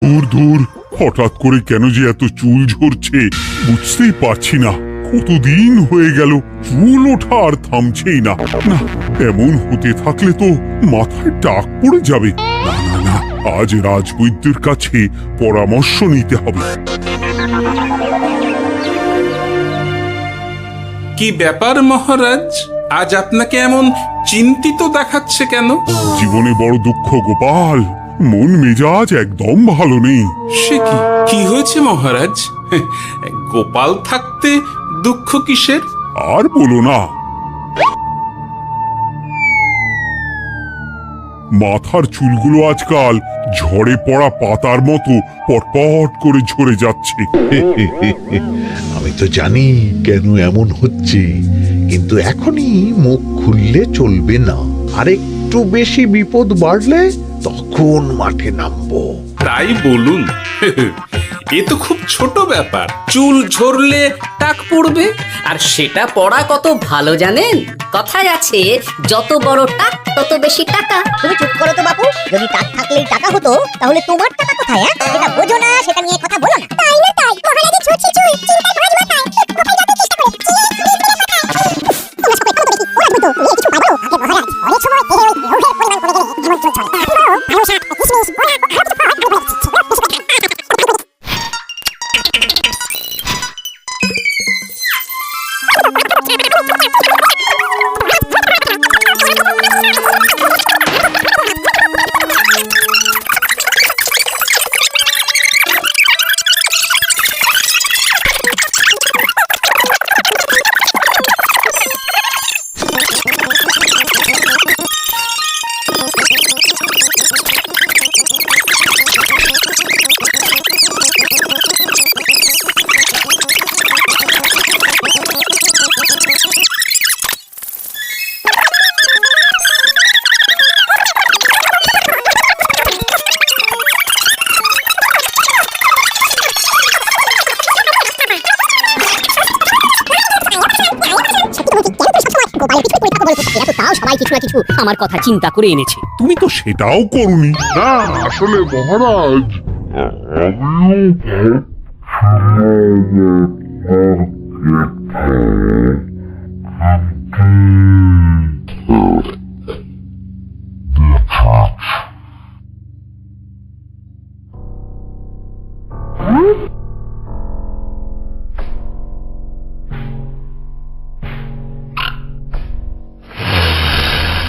দূর দূর, হঠাৎ করে কেন যে এত চুল ঝরছে বুঝতেই পারছি না। কতদিন হয়ে গেল চুল ওঠা আর থামছেই না। না, এমন হতে থাকলে তো মাথায় টাক পড়ে যাবে। না না না, আজ রাজবৈদ্যের কাছে পরামর্শ নিতে হবে। কি ব্যাপার মহারাজ, আজ আপনাকে এমন চিন্তিত দেখাচ্ছে কেন? জীবনে বড় দুঃখ গোপাল, মন মেজাজ একদম ভালো নেই। সে কি কি হয়েছে মহারাজ? গোপাল থাকতে দুঃখ কিসের? আর বলো না, মাথার চুলগুলো আজকাল ঝড়ে পড়া পাতার মতো পটপট করে ঝরে যাচ্ছে। আমি তো জানি কেন এমন হচ্ছে, কিন্তু এখনই মুখ খুললে চলবে না। আর একটু বেশি বিপদ বাড়লে তখন মাঠে নামবো। তাই বলুন। এ তো খুব ছোট ব্যাপার। চুল ঝরলে টাক পড়বে, আর সেটা পড়া কত ভালো জানেন? কথায় আছে, যত বড় টাক তত বেশি টাকা। তুমি চুপ করো তো বাপু, যদি টাক থাকলেই টাকা হতো তাহলে তোমার টাকা কোথায়? যেটা বোঝো না সেটা নিয়ে কথা বলো না। তাই না তাই, মহারাজের ছুটছে চুল, চিন্তায় ভাজ মাথায়, গোপাল যত চেষ্টা করে তোমরা সবাই কত দেখি ওরা বলতো তুমি কিছু পাবো। মহারাজ অনেক সময় এই রোগের পরিমাণ কমে গেলে জীবন চল চলে। ভালো শাক, কিশমিশ, ওরা আর কিছু পাওয়া ভালো আমার কথা চিন্তা করে এনেছে। তুমি তো সেটাও করনি। না আসলে মহারাজ, আমিও ভাবছিলাম, কিন্তু